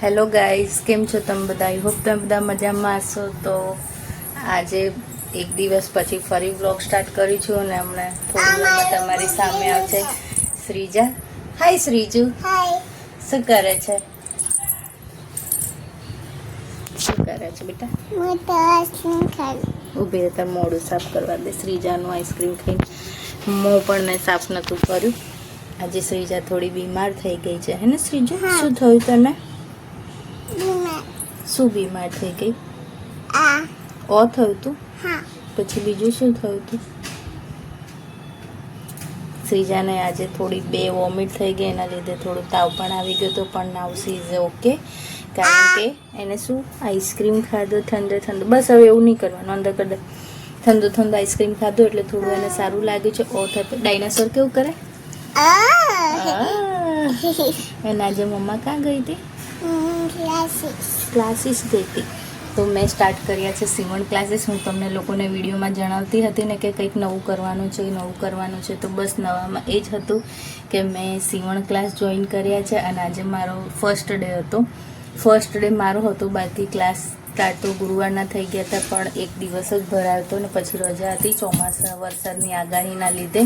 Hello guys, કેમ છો તમે બધા? આઈ હોપ તમે બધા મજામાં હશો. તો આજે એક દિવસ પછી ફરી વ્લોગ સ્ટાર્ટ કરી છું અને હમણાં થોડી તમારી સામે આવશે શ્રીજા. હાય શ્રીજુ, શું કરે છે? શું કરે છે બેટા? ઊભી રહેતા મોઢું સાફ કરવા દે. શ્રીજાનું આઈસ્ક્રીમ ખાઈને મોં પણ મેં સાફ નહોતું કર્યું. આજે શ્રીજા થોડી બીમાર થઈ ગઈ છે હે ને શ્રીજુ? શું થયું તને? શું બીમાર થઈ ગઈ? થયું તું? પછી બીજું શું થયું તું? શ્રીજાને આજે થોડી બે વોમિટ થઈ ગઈ, એના લીધે થોડું તાવ પણ આવી ગયો હતો, પણ નાવ સી ઇઝ ઓકે. કારણ કે એને શું આઈસ્ક્રીમ ખાધો ઠંડો. બસ હવે એવું નહીં કરવાનું, અંદર કરી દે. ઠંડો આઈસ્ક્રીમ ખાધો એટલે થોડું એને સારું લાગ્યું છે. ડાયનાસોર કેવું કરે? અને આજે મમ્મા ક્યાં ગઈ હતી? ક્લાસીસ ગઈ હતી. તો મેં સ્ટાર્ટ કર્યા છે સીવણ ક્લાસીસ. હું તમને લોકોને વિડીયોમાં જણાવતી હતી ને કે કંઈક નવું કરવાનું છે. તો બસ નવામાં એ જ હતું કે મેં સીવણ ક્લાસ જોઈન કર્યા છે અને આજે મારો ફર્સ્ટ ડે મારો હતો. બાકી ક્લાસ સ્ટાર્ટ તો ગુરુવારના થઈ ગયા હતા, પણ એક દિવસ જ ભરાયો હતો ને પછી રજા હતી ચોમાસા વરસાદની આગાહીના લીધે.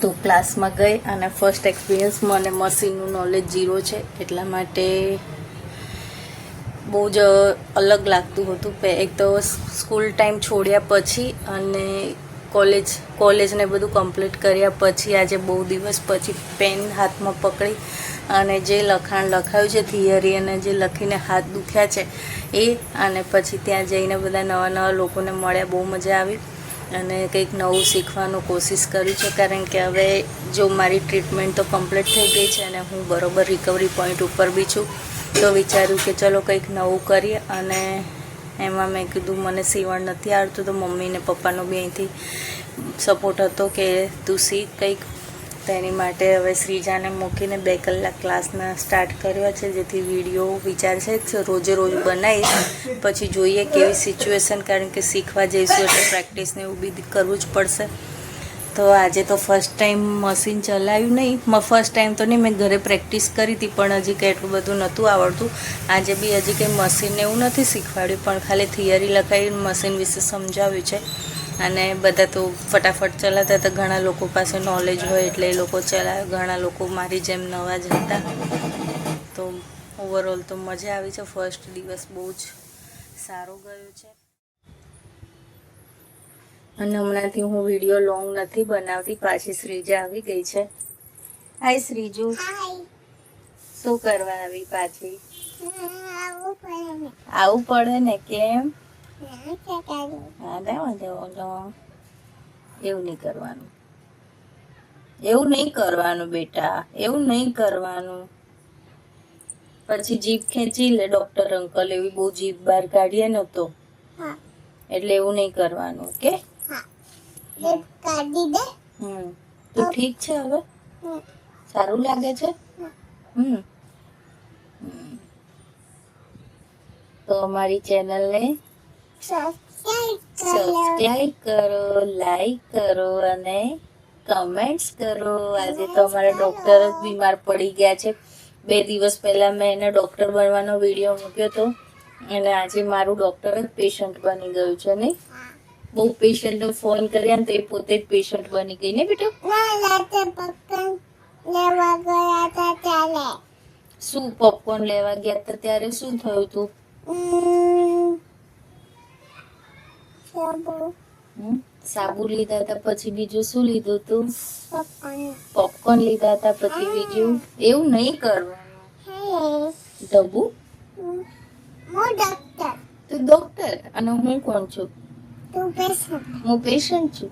તો ક્લાસમાં ગઈ અને ફર્સ્ટ એક્સપિરિયન્સ મને મશીનનું નોલેજ 0 છે, એટલા માટે બહુ જ અલગ લાગતું હતું. એક તો સ્કૂલ ટાઈમ છોડ્યા પછી અને કોલેજને બધું કમ્પ્લીટ કર્યા પછી આજે બહુ દિવસ પછી પેન હાથમાં પકડી અને જે લખાણ લખાયું છે થિયરી અને જે લખીને હાથ દુખ્યા છે એ, અને પછી ત્યાં જઈને બધા નવા લોકોને મળ્યા, બહુ મજા આવી અને કંઈક નવું શીખવાનું કોશિશ કરી છે. કારણ કે હવે જો મારી ટ્રીટમેન્ટ તો કમ્પ્લીટ થઈ ગઈ છે અને હું બરોબર રિકવરી પોઈન્ટ ઉપર બી છું, તો વિચાર્યું કે ચલો કંઈક નવું કરીએ. અને એમાં મેં કીધું મને સીવણ નથી આવડતું, તો મમ્મી ને પપ્પાનો બી અહીંથી સપોર્ટ હતો કે તું શીખ કંઈક. તેની માટે હવે શ્રીજાને મૂકીને 2 કલાક ક્લાસના સ્ટાર્ટ કર્યો છે, જેથી વિડીયો વિચાર છે રોજે રોજ બનાવીશ. પછી જોઈએ કેવી સિચ્યુએશન, કારણ કે શીખવા જઈશું એટલે પ્રેક્ટિસને એવું બી કરવું જ પડશે. તો આજે તો ફર્સ્ટ ટાઈમ મશીન ચલાવ્યું નહીં, ફર્સ્ટ ટાઈમ તો નહીં, મેં ઘરે પ્રેક્ટિસ કરી હતી પણ હજી કંઈ એટલું બધું નહોતું આવડતું. આજે બી હજી કંઈ મશીનને એવું નથી શીખવાડ્યું, પણ ખાલી થિયરી લખાવી મશીન વિશે સમજાવ્યું છે. અને બધા તો ફટાફટ ચલાવતા હતા, ઘણા લોકો પાસે નોલેજ હોય એટલે એ લોકો ચલાવે, ઘણા લોકો મારી જેમ નવા જ હતા. તો ઓવરઓલ તો મજા આવી છે. ફર્સ્ટ દિવસ બહુ જ સારો ગયો છે. અને હમણાંથી હું વિડીયો લોંગ નથી બનાવતી. પાછી શ્રીજા આવી ગઈ છે. હાય શ્રીજુ, શું કરવા આવી પાછી? આવું પડે ને, કેમ? એવું નહીં કરવાનું બેટા, એવું નહીં કરવાનું. પછી જીભ ખેંચી લે ડોક્ટર અંકલ, એવી બહુ જીભ બહાર કાઢીએ ને તો, એટલે એવું નહીં કરવાનું. ઓકે? તો ઠીક છે હવે? સારું લાગે છે? તો અમારી ચેનલને સબસ્ક્રાઇબ કરો, લાઈક કરો અને કમેન્ટ્સ કરો. આજે તો અમારા ડોક્ટર જ બીમાર પડી ગયા છે. 2 દિવસ પહેલા મેં એને ડોક્ટર બનવાનો વિડીયો મૂક્યો હતો અને આજે મારું ડોક્ટર જ પેશન્ટ બની ગયું છે. નહીં, બહુ પેશન્ટને ફોન કર્યા ને તો એ પોતે જ પેશન્ટ બની ગઈ ને બેટા. શું પોપકોર્ન લેવા ગયા હતા ત્યારે શું થયું તું? સાબુ લીધા હતા, પછી બીજું શું લીધું તું? પોપકોર્ન લીધા હતા, પછી બીજું? એવું નહીં કરવાનું ધબુ. તું ડોક્ટર અને હું કોણ છું? હું પેશન્ટ છું.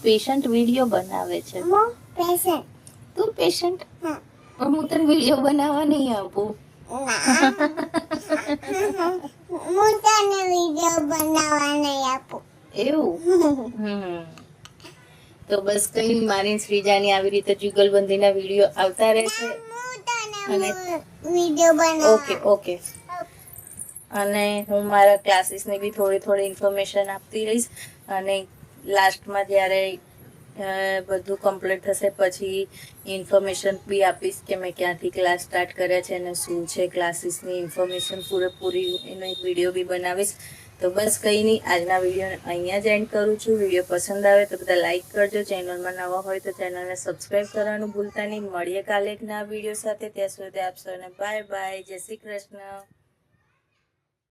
પેશન્ટ વિડીયો બનાવે છે. તું પેશન્ટ? પણ હું તને વિડીયો બનાવવા નહીં આપું. એવું? તો બસ કઈ મારી શ્રીજાની આવી રીતે જુગલબંધીના વિડીયો આવતા રહેશે. ઓકે. અને હું મારા ક્લાસીસની બી થોડી ઇન્ફોર્મેશન આપતી રહીશ. અને લાસ્ટમાં જ્યારે બધું કમ્પ્લીટ થશે પછી ઇન્ફોર્મેશન બી આપીશ કે મેં ક્યાંથી ક્લાસ સ્ટાર્ટ કર્યા છે અને શું છે ક્લાસીસની ઇન્ફોર્મેશન પૂરેપૂરી એનો એક વિડીયો બી બનાવીશ. તો બસ કંઈ નહીં, આજના વિડીયોને અહીંયા જ એન્ડ કરું છું. વિડીયો પસંદ આવે તો બધા લાઇક કરજો, ચેનલમાં નવા હોય તો ચેનલને સબસ્ક્રાઈબ કરવાનું ભૂલતા નહીં. મળીએ કાલે એક નવા વિડીયો સાથે. ત્યાં સુધી આપ સૌને બાય બાય, જય શ્રી કૃષ્ણ.